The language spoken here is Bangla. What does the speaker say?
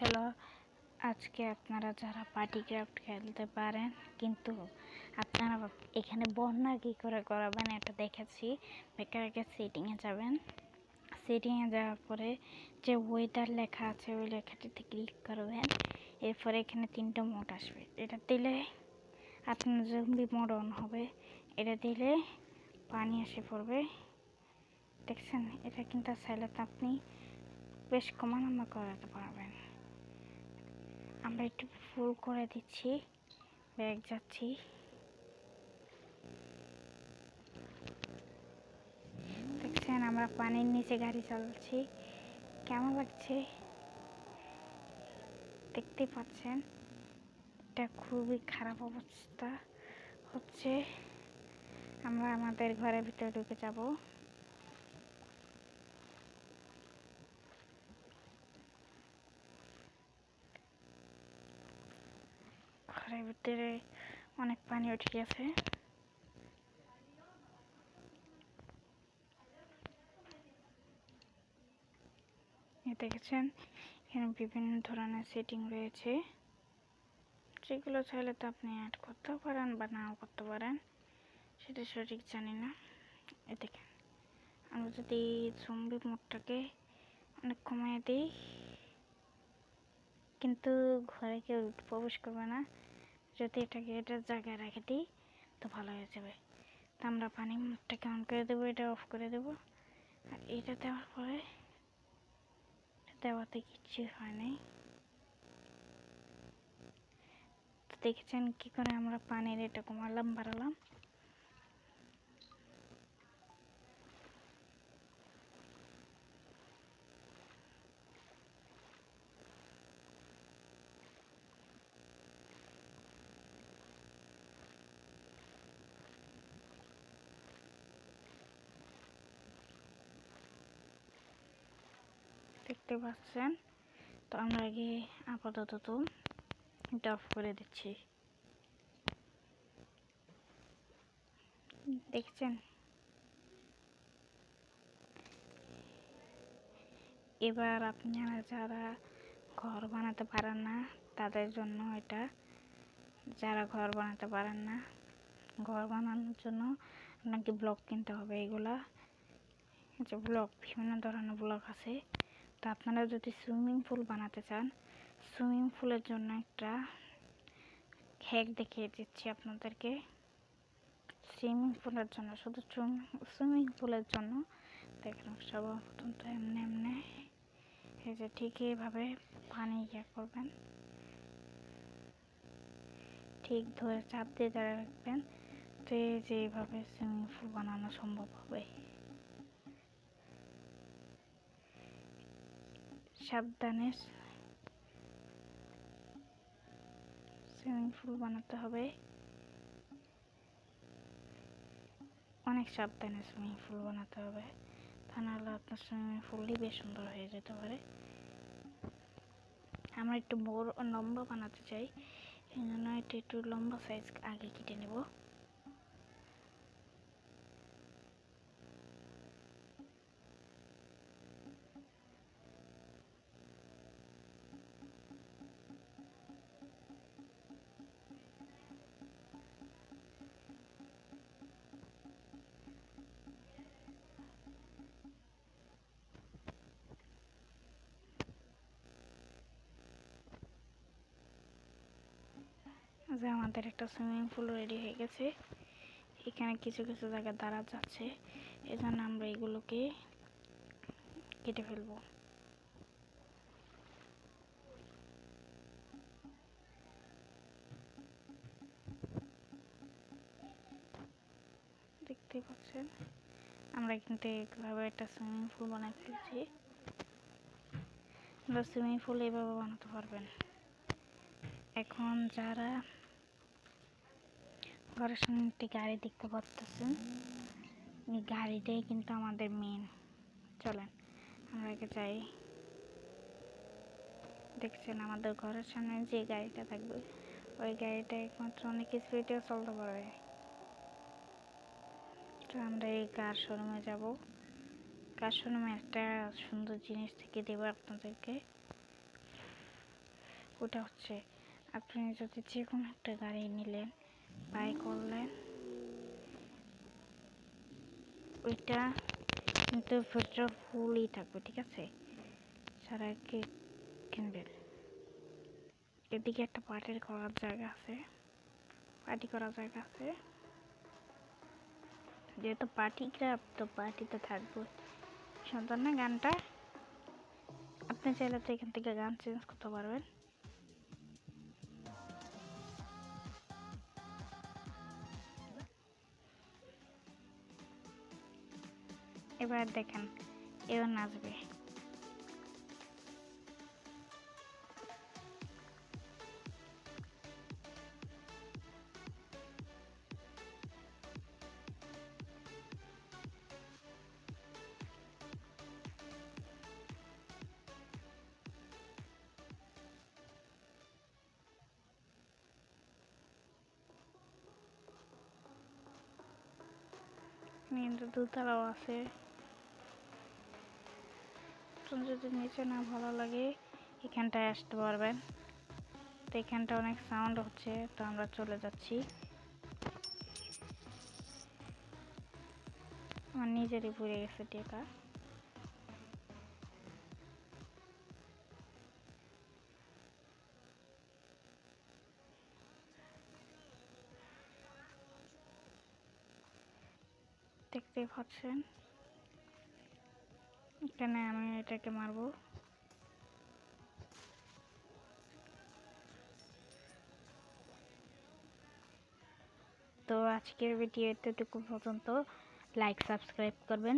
হ্যালো, আজকে আপনারা যারা পার্টি ক্রাফট খেলতে পারেন কিন্তু আপনারা এখানে বন্যা কী করে করাবেন এটা দেখেছি। বেকার আগে সেটিংয়ে যাবেন, সেটিংয়ে যাওয়ার পরে যে ওয়েদার লেখা আছে ওই লেখাটিতে ক্লিক করবেন। এরপরে এখানে 3টা মোড আসবে, এটা দিলে আপনার জম্বি মোড অন হবে। এটা দিলে পানি এসে পড়বে, দেখছেন? এটা কিন্তু চাইলে আপনি বেশ কমানো করাতে পারবেন। আমরা একটু ফুল করে দিচ্ছি, ব্যাগ যাচ্ছি। দেখছেন আমরা পানির নিচে গাড়ি চালাচ্ছি, কেমন লাগছে দেখতে পাচ্ছেন। এটা খুবই খারাপ অবস্থা হচ্ছে। আমরা আমাদের ঘরের ভিতরে ঢুকে যাব। ঘরের ভিতরে অনেক পানি উঠে গেছে। দেখেছেন এখানে বিভিন্ন ধরনের সেটিং রয়েছে, যেগুলো চাইলে তো আপনি অ্যাড করতেও পারেন বা নাও করতে পারেন, সেটা সঠিক জানি না। এ দেখেন আমরা যদি জম্বি মোডটাকে অনেক কমিয়ে দিই কিন্তু ঘরে কেউ প্রবেশ করবে না। যদি এটাকে এটার জায়গায় রেখে দিই তো ভালো হয়ে যাবে। তো আমরা পানি মোডটাকে অন করে দেবো, এটা অফ করে দেবো। আর এটা দেওয়ার পরে দেওয়াতে কিচ্ছু হয় নাই। দেখেছেন কি করে আমরা পানির এটা কমালাম বাড়ালাম। দেখতে পাচ্ছেন। তো আমরা আগে আপাতত এটা অফ করে দিচ্ছি। দেখছেন এবার আপনারা যারা ঘর বানাতে পারেন না তাদের জন্য এটা। যারা ঘর বানাতে পারেন না, ঘর বানানোর জন্য আপনাকে ব্লক কিনতে হবে। এগুলা যে ব্লক, বিভিন্ন ধরনের ব্লক আছে। তো আপনারা যদি সুইমিং পুল বানাতে চান, সুইমিং পুলের জন্য একটা হ্যাক দেখিয়ে দিচ্ছি আপনাদেরকে। সুইমিং পুলের জন্য, শুধু সুইমিং পুলের জন্য দেখেন সর্বপ্রথম তো এমনি এই যে ঠিক এইভাবে পানি ইয়ে করবেন, ঠিক ধরে চাপ দিয়ে ধরে রাখবেন। তো এই যে এইভাবে সুইমিং পুল বানানো সম্ভব হবে। সাবধানে সুইমিং পুল বানাতে হবে, অনেক সাবধানে সুইমিং পুল বানাতে হবে, তা নাহলে আপনার সুইমিং পুলই বেশ সুন্দর হয়ে যেতে পারে। আমরা একটু বড় লম্বা বানাতে চাই, এই জন্য এটা একটু লম্বা সাইজ আগে কেটে নেব। যে আমাদের একটা সুইমিং পুল রেডি হয়ে গেছে। এখানে কিছু কিছু জায়গায় দাঁড়া যাচ্ছে, এজন্য আমরা এগুলোকে কেটে ফেলবো। দেখতে পাচ্ছেন আমরা কিন্তু এইভাবে একটা সুইমিং পুল বানাই ফেলছি। আমরা সুইমিং পুল এইভাবে বানাতে পারবেন। এখন যারা ঘরের সামনে একটি গাড়ি দেখতে পাচ্ছেন, এই গাড়িটাই কিন্তু আমাদের মেন। চলেন আমরা আগে যাই। দেখছেন আমাদের ঘরের সামনে যে গাড়িটা থাকবে ওই গাড়িটা একমাত্র অনেক স্পিডেও চলতে পারবে। তো আমরা এই কার শোরুমে যাব। কার শোরুমে একটা সুন্দর জিনিস থেকে দেবো আপনাদেরকে। ওটা হচ্ছে আপনি যদি যে কোনো একটা গাড়ি নিলেন, বাই করলেন, ওইটা কিন্তু পেট্রোল ফুলই থাকবে, ঠিক আছে? সারা কি কিনবেন। এদিকে একটা পার্টি করার জায়গা আছে, যেহেতু পার্টি ক্রাফট, তো পার্টিতে থাকবো। সুন্দর না গানটা? আপনি চাইলে তো এখান থেকে গান চেঞ্জ করতে পারবেন। এবার দেখেন, এও নাচবে। কিন্তু দোতলাও আছে, যদি নিচে না ভালো লাগে এখানটায় আসতে পারবেন। তো এখানটা অনেক সাউন্ড হচ্ছে, তো আমরা চলে যাচ্ছি। আমার নিজেরই পড়ে গেছে টেকা। দেখতেই পাচ্ছেন, এখানে আমি এটাকে মারবো। তো আজকের ভিডিও এতটুকু পর্যন্ত। লাইক সাবস্ক্রাইব করবেন।